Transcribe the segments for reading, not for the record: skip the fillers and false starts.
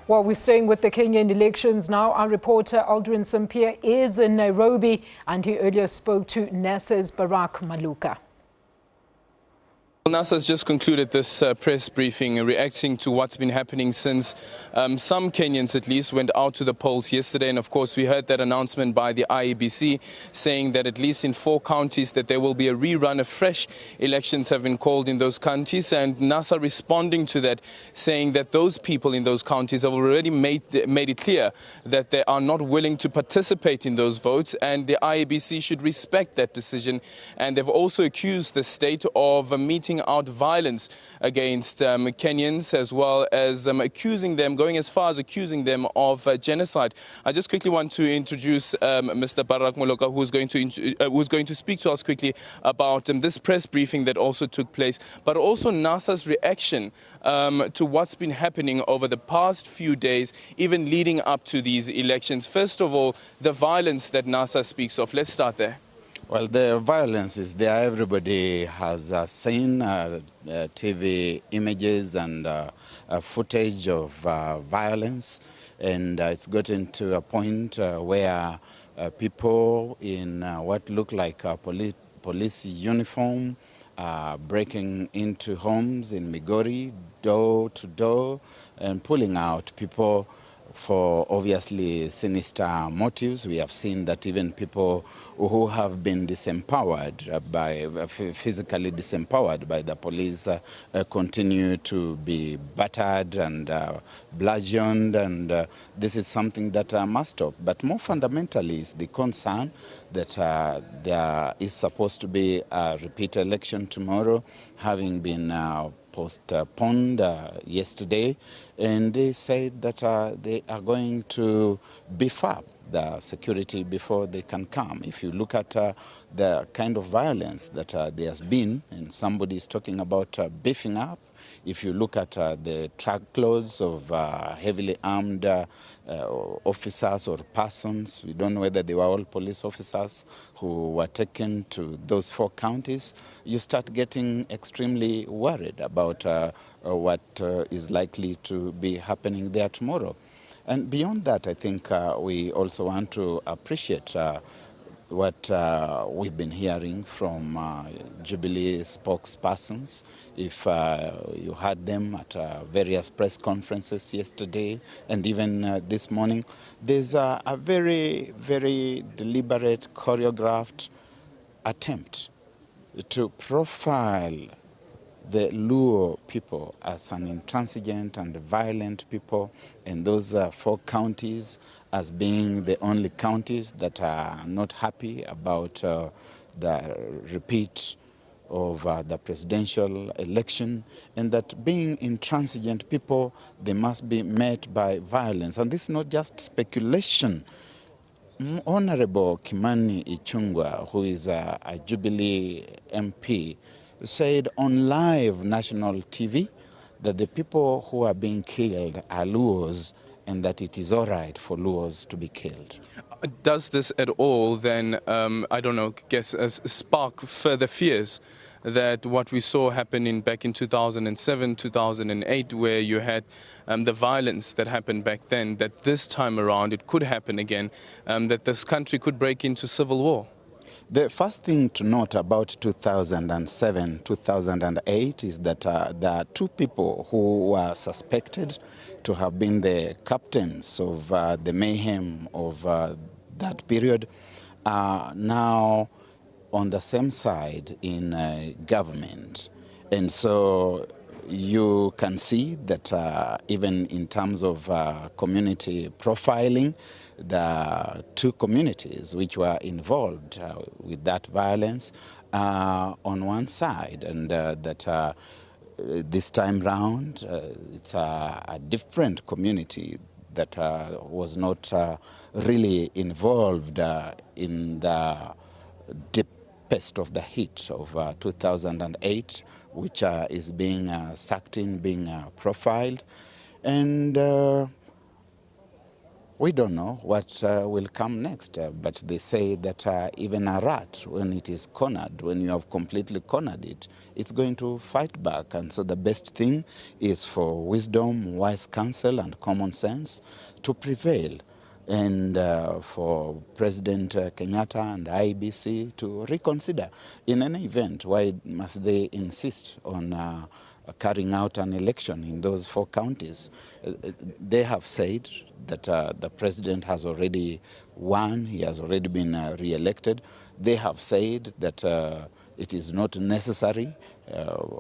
Well, we're staying with the Kenyan elections now. Our reporter Aldrin Sampier is in Nairobi, and he earlier spoke to NASA's Barack Maluka. NASA has just concluded this press briefing reacting to what's been happening since some Kenyans at least went out to the polls yesterday. And of course, we heard that announcement by the SABC saying that at least in 4 counties that there will be a rerun of fresh elections have been called in those counties. And NASA responding to that, saying that those people in those counties have already made it clear that they are not willing to participate in those votes, and the SABC should respect that decision. And they've also accused the state of meeting out violence against Kenyans, as well as going as far as accusing them of genocide. I just quickly want to introduce Mr. Barack Maluka, who's going to speak to us quickly about this press briefing that also took place, but also NASA's reaction to what's been happening over the past few days, even leading up to these elections. First of all, the violence that NASA speaks of. Let's start there. Well, the violence is there. Everybody has seen TV images and footage of violence, and it's gotten to a point where people in what look like a police uniform breaking into homes in Migori, door to door, and pulling out people for obviously sinister motives. We have seen that even people who have been physically disempowered by the police continue to be battered and bludgeoned, and this is something that must stop. But more fundamentally is the concern that there is supposed to be a repeat election tomorrow, having been postponed yesterday, and they said that they are going to beef up the security before they can come. If you look at the kind of violence that there has been, and somebody is talking about beefing up, if you look at the truckloads of heavily armed officers or persons, we don't know whether they were all police officers who were taken to those 4 counties, you start getting extremely worried about what is likely to be happening there tomorrow. And beyond that, I think we also want to appreciate what we've been hearing from Jubilee spokespersons. If you heard them at various press conferences yesterday and even this morning, there's a very, very deliberate, choreographed attempt to profile the Luo people as an intransigent and violent people, and those 4 counties as being the only counties that are not happy about the repeat of the presidential election, and that being intransigent people, they must be met by violence. And this is not just speculation. Honorable Kimani Ichung'wah, who is a Jubilee MP, said on live national TV that the people who are being killed are Luos, and that it is all right for Luos to be killed. Does this at all then, spark further fears that what we saw happen back in 2007, 2008, where you had the violence that happened back then, that this time around it could happen again, that this country could break into civil war? The first thing to note about 2007, 2008 is that there are 2 people who were suspected to have been the captains of the mayhem of that period, are now on the same side in government. And so you can see that even in terms of community profiling, the 2 communities which were involved with that violence on one side, and that this time round it's a different community that was not really involved in the deepest of the heat of 2008, which is being sucked in, being profiled. And We don't know what will come next, but they say that even a rat, when it is cornered, when you have completely cornered it, it's going to fight back. And so the best thing is for wisdom, wise counsel, and common sense to prevail. And for President Kenyatta and IEBC to reconsider. In any event, why must they insist on carrying out an election in those 4 counties? They have said that the president has already won, he has already been re-elected. They have said that it is not necessary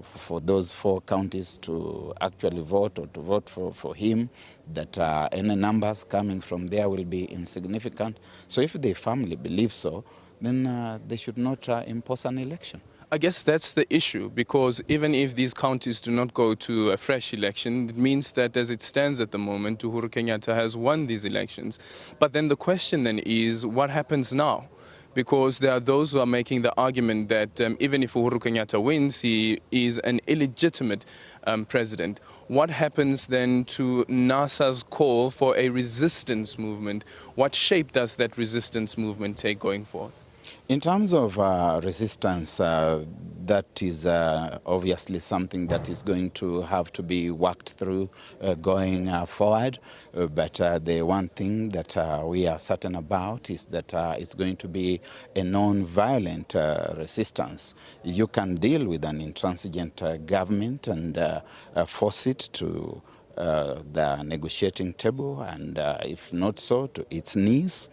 for those 4 counties to actually vote or to vote for him, that any numbers coming from there will be insignificant. So if they firmly believe so, then they should not impose an election. I guess that's the issue, because even if these counties do not go to a fresh election, it means that as it stands at the moment, Uhuru Kenyatta has won these elections. But then the question then is, what happens now? Because there are those who are making the argument that even if Uhuru Kenyatta wins, he is an illegitimate president. What happens then to NASA's call for a resistance movement? What shape does that resistance movement take going forward? In terms of resistance, that is obviously something that is going to have to be worked through going forward. But the one thing that we are certain about is that it's going to be a non-violent resistance. You can deal with an intransigent government and force it to the negotiating table, and if not so, to its knees,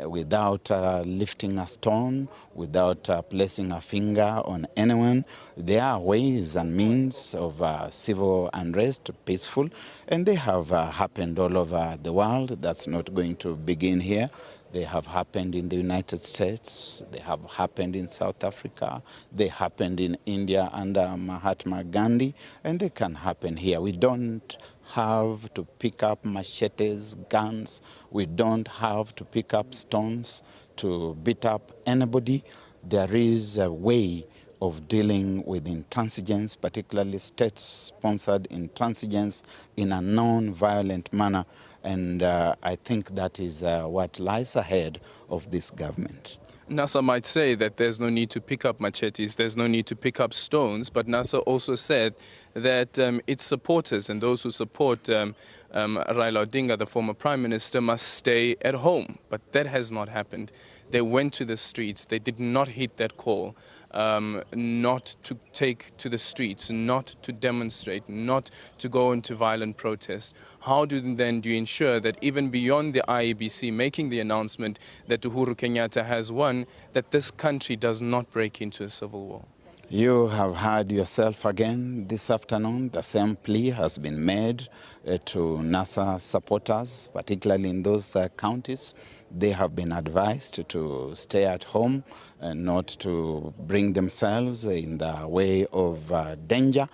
without lifting a stone, without placing a finger on anyone. There are ways and means of civil unrest, peaceful, and they have happened all over the world. That's not going to begin here. They have happened in the United States, they have happened in South Africa, they happened in India under Mahatma Gandhi, and they can happen here. We don't have to pick up machetes, guns. We don't have to pick up stones to beat up anybody. There is a way of dealing with intransigence, particularly state-sponsored intransigence, in a non-violent manner. And I think that is what lies ahead of this government. NASA might say that there's no need to pick up machetes, there's no need to pick up stones, but NASA also said that its supporters and those who support Raila Odinga, the former prime minister, must stay at home. But that has not happened. They went to the streets. They did not heed that call, not to take to the streets, not to demonstrate, not to go into violent protest. How do you ensure that even beyond the IEBC making the announcement that Uhuru Kenyatta has won, that this country does not break into a civil war? You have heard yourself again this afternoon. The same plea has been made to NASA supporters, particularly in those counties. They have been advised to stay at home and not to bring themselves in the way of danger.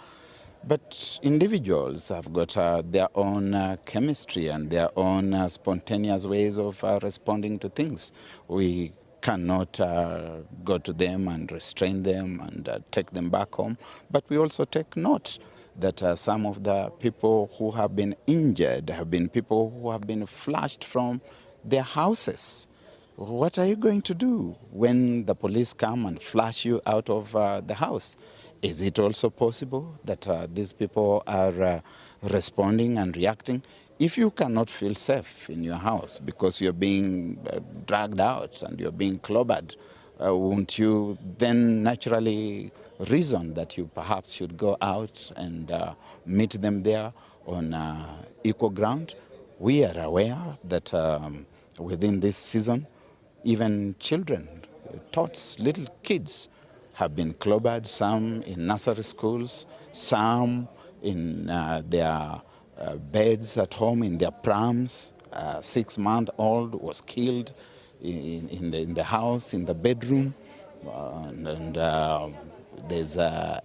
But individuals have got their own chemistry and their own spontaneous ways of responding to things. We cannot go to them and restrain them and take them back home. But we also take note that some of the people who have been injured have been people who have been flushed from their houses. What are you going to do when the police come and flush you out of the house? Is it also possible that these people are responding and reacting? If you cannot feel safe in your house because you're being dragged out and you're being clobbered, won't you then naturally reason that you perhaps should go out and meet them there on equal ground? We are aware that within this season, even children, tots, little kids, have been clobbered, some in nursery schools, some in their beds at home, in their prams. A 6-month-old was killed in the house, in the bedroom. There's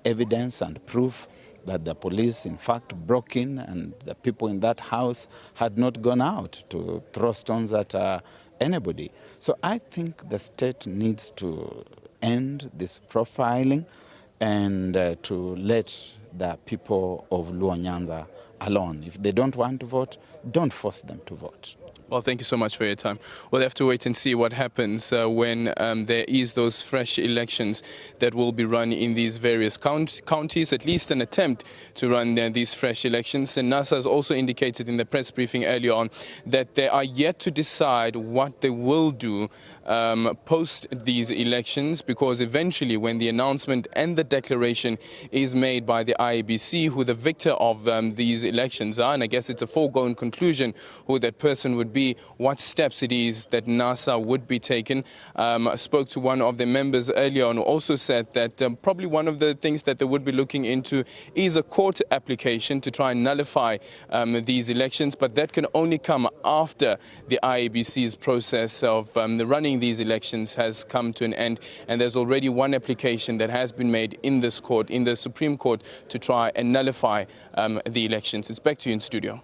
evidence and proof that the police, in fact, broke in, and the people in that house had not gone out to throw stones at anybody. So I think the state needs to end this profiling and to let the people of Luo Nyanza alone. If they don't want to vote, don't force them to vote. Well, thank you so much for your time. We'll have to wait and see what happens when there is those fresh elections that will be run in these various counties, at least an attempt to run these fresh elections. And NASA has also indicated in the press briefing earlier on that they are yet to decide what they will do post these elections, because eventually when the announcement and the declaration is made by the IEBC who the victor of these elections are, and I guess it's a foregone conclusion who that person would be, what steps it is that NASA would be taking. I spoke to one of the members earlier on who also said that probably one of the things that they would be looking into is a court application to try and nullify these elections, but that can only come after the IEBC's process of running these elections has come to an end, and there's already one application that has been made in this court, in the Supreme Court, to try and nullify the elections. It's back to you in studio.